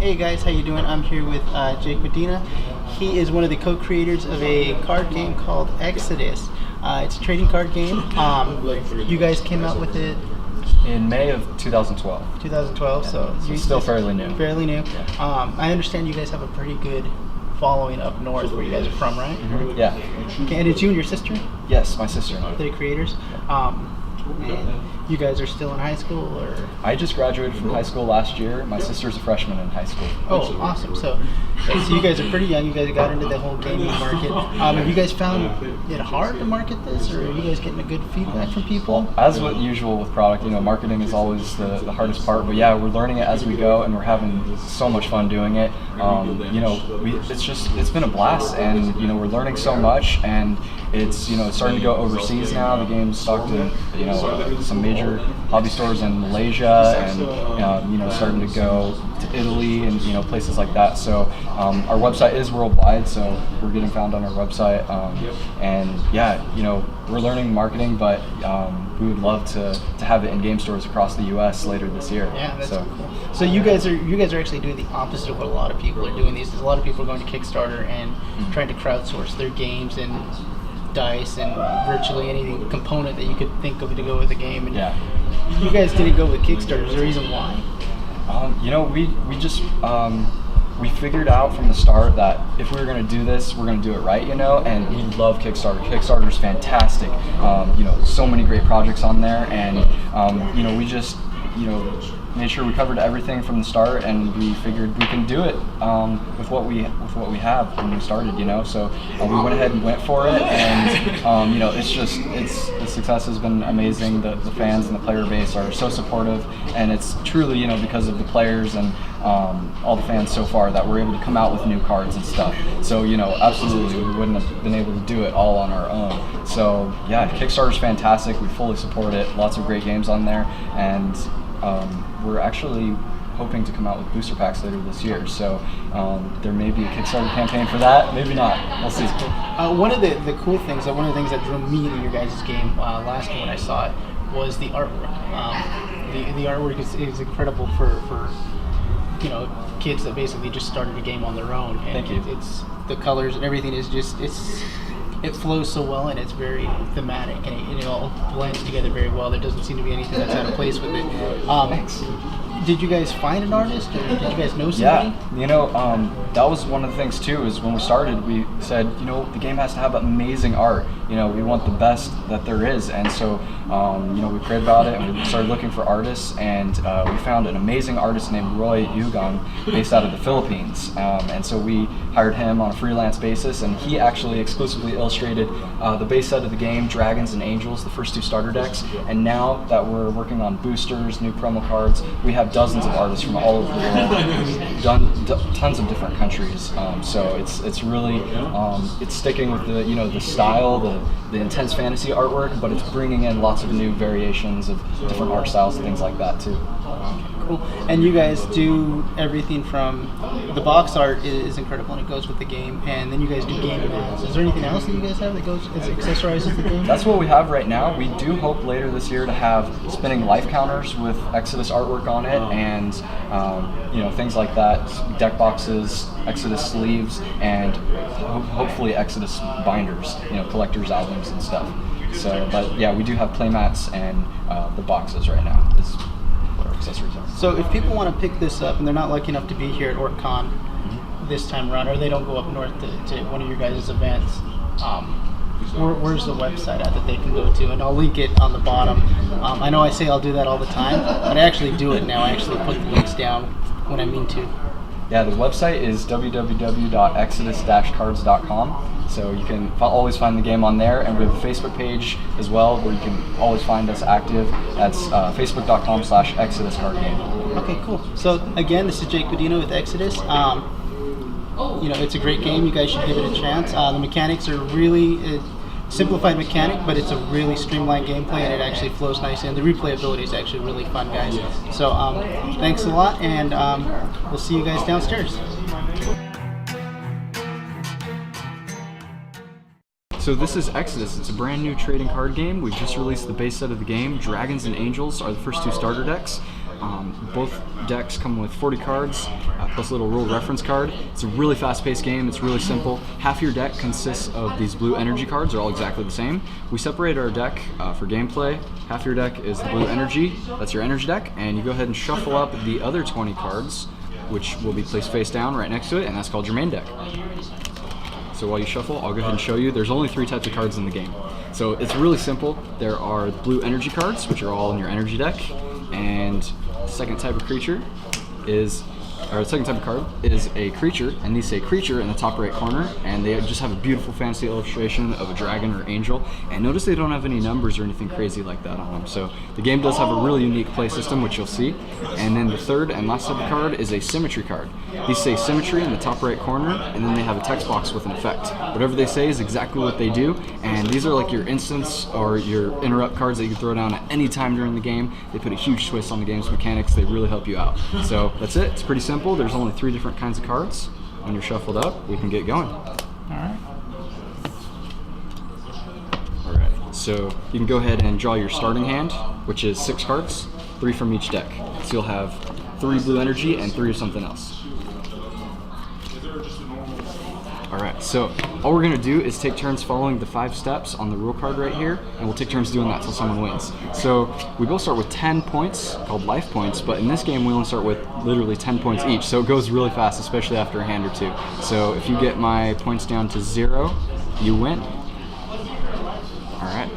Hey guys, how you doing? I'm here with Jake Medina. He is one of the co-creators of a card game called Exodus. It's a trading card game. You guys came out with it in May of 2012. 2012, yeah. so it's still fairly new. Fairly new. Yeah. I understand you guys have a pretty good following up north where you guys are from, right? Mm-hmm. Yeah. Okay, and it's you and your sister? Yes, my sister. The creators. You guys are still in high school, or? I just graduated from high school last year. My sister's a freshman in high school. Oh, awesome! So you guys are pretty young. You guys got into the whole gaming market. Have you guys found it hard to market this, or are you guys getting a good feedback from people? As with usual with product, marketing is always the hardest part. But yeah, we're learning it as we go, and we're having so much fun doing it. It's been a blast, and we're learning so much, and it's it's starting to go overseas now. The game's stocked in some major hobby stores in Malaysia, and starting to go to Italy and places like that. So our website is worldwide, so we're getting found on our website, and yeah, we're learning marketing, but we would love to have it in game stores across the U.S. later this year. Yeah, that's cool. So you guys are actually doing the opposite of what a lot of people are doing these days. A lot of people are going to Kickstarter and trying to crowdsource their games and dice and virtually any component that you could think of to go with a game. And you guys didn't go with Kickstarter. Is there a reason why? We figured out from the start that if we were going to do this, we're going to do it right, and we love Kickstarter. Kickstarter's fantastic. So many great projects on there, and we just made sure we covered everything from the start, and we figured we can do it with what we have when we started. So we went ahead and went for it, and the success has been amazing. The fans and the player base are so supportive, and it's truly because of the players and all the fans so far that we're able to come out with new cards and stuff. So absolutely we wouldn't have been able to do it all on our own. So yeah, Kickstarter's fantastic. We fully support it. Lots of great games on there, and we're actually hoping to come out with booster packs later this year. So there may be a Kickstarter campaign for that, maybe not. We'll see. One of the cool things, one of the things that drew me to your guys' game last year when I saw it was the artwork. The artwork is incredible for kids that basically just started the game on their own. And Thank you. It's the colors and everything is just it flows so well, and it's very thematic, and it all blends together very well. There doesn't seem to be anything that's out of place with it. Thanks. Did you guys find an artist, or did you guys know somebody? Yeah, that was one of the things too, is when we started, we said, the game has to have amazing art. We want the best that there is, and so, we prayed about it, and we started looking for artists, and we found an amazing artist named Roy Yugang, based out of the Philippines, and so we hired him on a freelance basis, and he actually exclusively illustrated the base set of the game, Dragons and Angels, the first two starter decks, and now that we're working on boosters, new promo cards, we have dozens of artists from all over the world, done tons of different countries. So it's really it's sticking with the style, the intense fantasy artwork, but it's bringing in lots of new variations of different art styles and things like that too. Cool. And you guys do everything from the box art is incredible, and it goes with the game, and then you guys do game mats. Is there anything else that you guys have that goes accessorizes the game? That's what we have right now. We do hope later this year to have spinning life counters with Exodus artwork on it, and things like that, deck boxes, Exodus sleeves, and hopefully Exodus binders, collector's albums and stuff. So, but yeah, we do have playmats and the boxes right now. Accessories are. So if people want to pick this up and they're not lucky enough to be here at Orccon this time around, or they don't go up north to one of your guys' events, where's the website at that they can go to? And I'll link it on the bottom. I know I say I'll do that all the time, but I actually do it now. I actually put the links down when I mean to. Yeah, the website is www.exodus-cards.com. So you can always find the game on there, and we have a Facebook page as well where you can always find us active. That's facebook.com/ExodusCardGame. Okay, cool. So again, this is Jake Medina with Exodus. It's a great game. You guys should give it a chance. The mechanics are really simplified mechanic, but it's a really streamlined gameplay, and it actually flows nicely. And the replayability is actually really fun, guys. So thanks a lot, and we'll see you guys downstairs. So this is Exodus. It's a brand new trading card game. We've just released the base set of the game. Dragons and Angels are the first two starter decks. Both decks come with 40 cards, plus a little rule reference card. It's a really fast-paced game. It's really simple. Half your deck consists of these blue energy cards. They're all exactly the same. We separate our deck for gameplay. Half your deck is the blue energy. That's your energy deck. And you go ahead and shuffle up the other 20 cards, which will be placed face down right next to it, and that's called your main deck. So while you shuffle, I'll go ahead and show you. There's only 3 types of cards in the game. So it's really simple. There are blue energy cards, which are all in your energy deck, and the second type of creature is, or the second type of card is a creature, and these say creature in the top right corner, and they just have a beautiful fancy illustration of a dragon or angel. And notice they don't have any numbers or anything crazy like that on them. So the game does have a really unique play system, which you'll see. And then the third and last type of card is a symmetry card. These say symmetry in the top right corner, and then they have a text box with an effect. Whatever they say is exactly what they do, and these are like your instance or your interrupt cards that you can throw down at any time during the game. They put a huge twist on the game's mechanics. They really help you out. So that's it. It's pretty simple. There's only 3 different kinds of cards. When you're shuffled up, we can get going. Alright. Alright, so you can go ahead and draw your starting hand, which is 6 cards, 3 from each deck. So you'll have 3 blue energy and 3 of something else. Alright, so all we're going to do is take turns following the 5 steps on the rule card right here, and we'll take turns doing that until someone wins. So we both start with 10 points, called life points, but in this game we only start with literally 10 points each, so it goes really fast, especially after a hand or 2. So if you get my points down to 0, you win. Alright.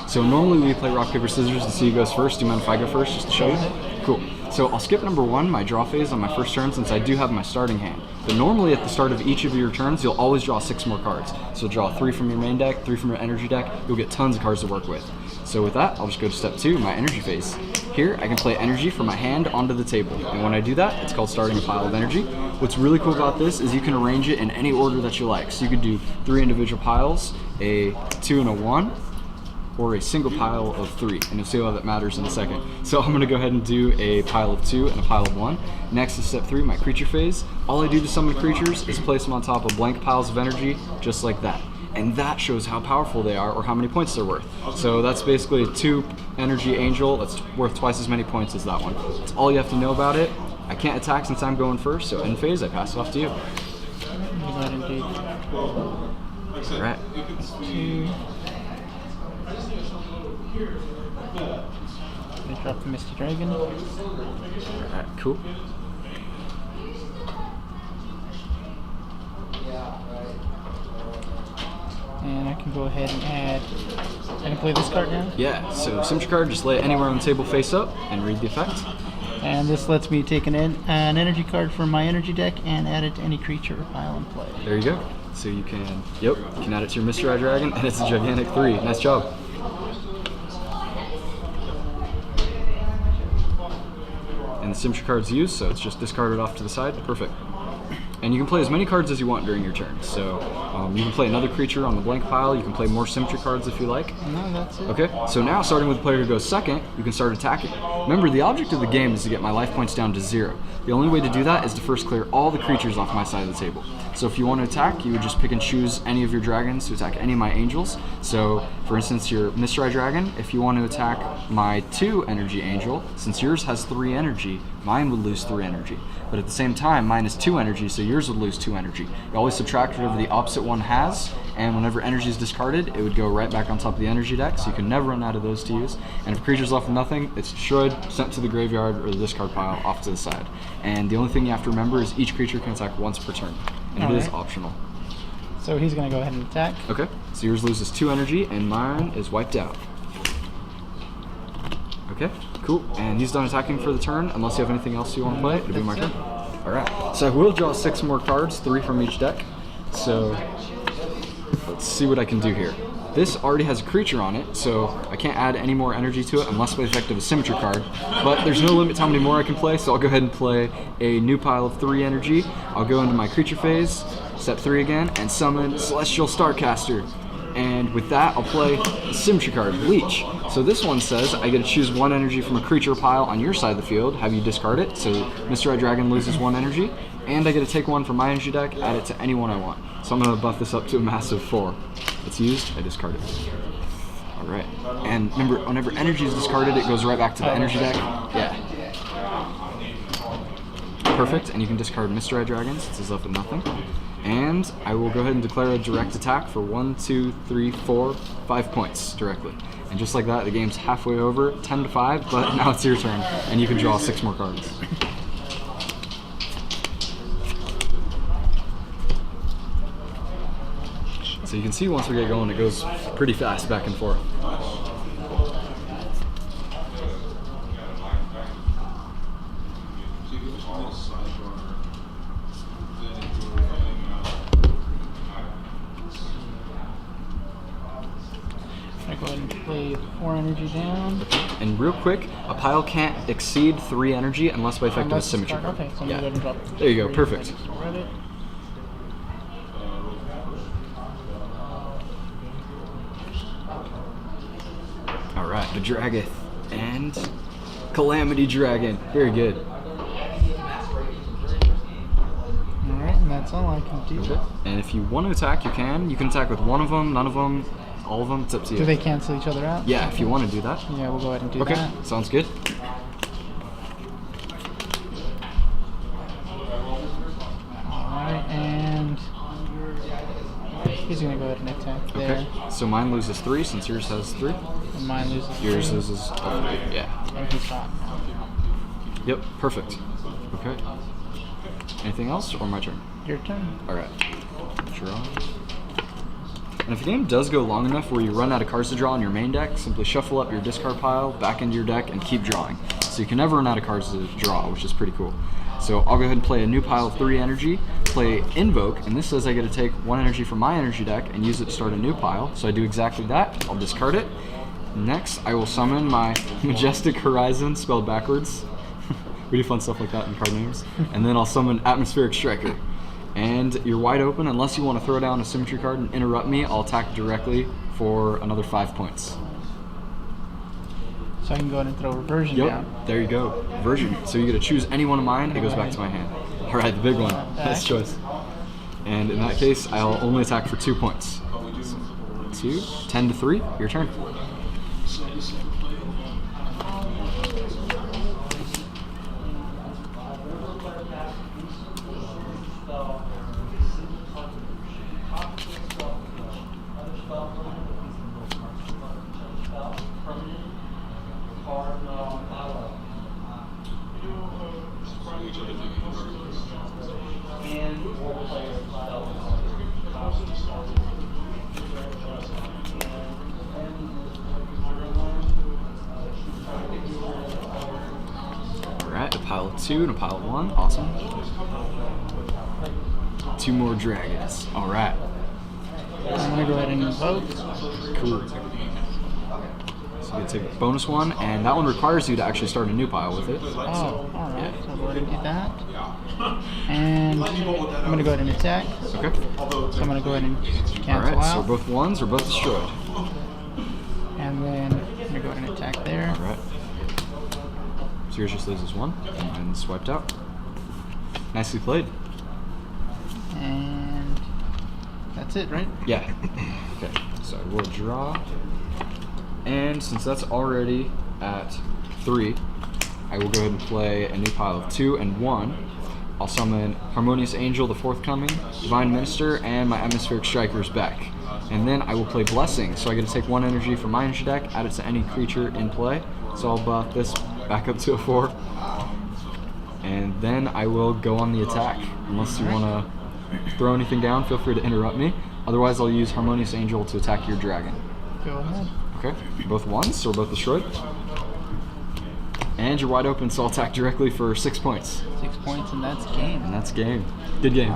So normally we play rock, paper, scissors to see who goes first. Do you mind if I go first, just to show you? Cool. So I'll skip number 1, my draw phase, on my first turn, since I do have my starting hand. But normally at the start of each of your turns, you'll always draw 6 more cards. So draw 3 from your main deck, 3 from your energy deck. You'll get tons of cards to work with. So with that, I'll just go to step 2, my energy phase. Here, I can play energy from my hand onto the table. And when I do that, it's called starting a pile of energy. What's really cool about this is you can arrange it in any order that you like. So you could do 3 individual piles, a 2 and a 1, or a single pile of 3, and you'll see how that matters in a second. So I'm going to go ahead and do a pile of 2 and a pile of 1. Next is step 3, my creature phase. All I do to summon creatures is place them on top of blank piles of energy, just like that. And that shows how powerful they are or how many points they're worth. So that's basically a 2 energy angel that's worth twice as many points as that one. That's all you have to know about it. I can't attack since I'm going first, so end phase, I pass it off to you. Alright. I drop the Misty Dragon. Alright, cool. And I can go ahead and add, I can play this card now? Yeah, so symmetry card, just lay it anywhere on the table face up and read the effect. And this lets me take an energy card from my energy deck and add it to any creature or pile in play. There you go. So you can, you can add it to your Mystery Dragon, and it's a gigantic 3. Nice job. And the symmetry card's used, so it's just discarded off to the side. Perfect. And you can play as many cards as you want during your turn. So you can play another creature on the blank pile. You can play more symmetry cards if you like. No, that's it. Okay, so now starting with the player who goes second, you can start attacking. Remember, the object of the game is to get my life points down to 0. The only way to do that is to first clear all the creatures off my side of the table. So if you want to attack, you would just pick and choose any of your dragons to attack any of my angels. So for instance, your Mystery Dragon, if you want to attack my 2 energy angel, since yours has 3 energy, mine would lose 3 energy. But at the same time, mine is 2 energy, so yours would lose 2 energy. You always subtract whatever the opposite one has, and whenever energy is discarded, it would go right back on top of the energy deck, so you can never run out of those to use. And if a creature's left with nothing, it's destroyed, sent to the graveyard or the discard pile off to the side. And the only thing you have to remember is each creature can attack once per turn, and it is optional. So he's going to go ahead and attack. Okay, so yours loses 2 energy, and mine is wiped out. Okay, cool. And he's done attacking for the turn. Unless you have anything else you want to play, it'll be my turn. Alright, so I will draw 6 more cards, 3 from each deck. So let's see what I can do here. This already has a creature on it, so I can't add any more energy to it unless by the effect of a symmetry card. But there's no limit to how many more I can play, so I'll go ahead and play a new pile of 3 energy. I'll go into my creature phase, step 3 again, and summon Celestial Starcaster. And with that, I'll play a symmetry card, Leech. So this one says I get to choose 1 energy from a creature pile on your side of the field, have you discard it, so Mystery Dragon loses 1 energy, and I get to take 1 from my energy deck, add it to any one I want. So I'm going to buff this up to a massive 4. It's used, I discard it. Alright, and remember, whenever energy is discarded, it goes right back to the energy deck. Yeah. Perfect, and you can discard Mr. Red Dragon since he's left with nothing. And I will go ahead and declare a direct attack for 1, 2, 3, 4, 5 points directly. And just like that, the game's halfway over, 10 to 5, but now it's your turn, and you can draw 6 more cards. So you can see once we get going, it goes pretty fast back and forth. I go ahead and play 4 energy down. And real quick, a pile can't exceed 3 energy unless by effect of a symmetry card. Okay, so I'm gonna go ahead and drop. There you go, perfect. Alright, the Dragon and Calamity Dragon. Very good. Alright, and that's all I can do. Okay. And if you want to attack, you can. You can attack with one of them, none of them, all of them. It's up to you. Do they cancel each other out? Yeah, if you want to do that. Yeah, we'll go ahead and do Okay, that. sounds good. Alright, and he's gonna go ahead and attack there. Okay, so mine loses 3 since yours has 3. And mine loses Yours 3. loses 3, yeah. And he's got. Yep, perfect. Okay. Anything else, or my turn? Your turn. Alright. Draw. And if the game does go long enough where you run out of cards to draw in your main deck, simply shuffle up your discard pile back into your deck and keep drawing. So you can never run out of cards to draw, which is pretty cool. So I'll go ahead and play a new pile of 3 energy, play Invoke, and this says I get to take 1 energy from my energy deck and use it to start a new pile. So I do exactly that. I'll discard it. Next, I will summon my Majestic Horizon, spelled backwards. We do fun stuff like that in card names. And then I'll summon Atmospheric Striker. And you're wide open unless you want to throw down a symmetry card and interrupt me. I'll attack directly for another 5 points. So I can go ahead and throw Reversion Yep, down. there you go. Version. So you get to choose any one of mine, it goes back to my hand. All right, the big one. Nice choice. And in that case, I'll only attack for 2 points. So, 2, 10 to 3, your turn. Alright, a pile of 2 and a pile of 1. Awesome. 2 more dragons. Alright. I'm gonna go ahead and invoke. Cool. So you get to take a bonus 1, and that one requires you to actually start a new pile with it. Oh, alright. So I'll go ahead and do that. And I'm gonna go ahead and attack. Okay. So I'm gonna go ahead and cancel Alright, so out. both 1s are both destroyed. And then I'm gonna go ahead and attack there. Alright. So yours just loses 1 and swiped out. Nicely played. And that's it, right? Yeah. Okay, so I will draw. And since that's already at 3, I will go ahead and play a new pile of 2 and 1. I'll summon Harmonious Angel, the Forthcoming, Divine Minister, and my Atmospheric Strikers back. And then I will play Blessing, so I get to take 1 energy from my energy deck, add it to any creature in play. So I'll buff this back up to a 4. And then I will go on the attack. Unless you want to throw anything down, feel free to interrupt me. Otherwise, I'll use Harmonious Angel to attack your dragon. Go ahead. Okay, both 1s, so we're both destroyed. And you're wide open, so I'll attack directly for 6 points. 6 points, and that's game. And that's game. Good game.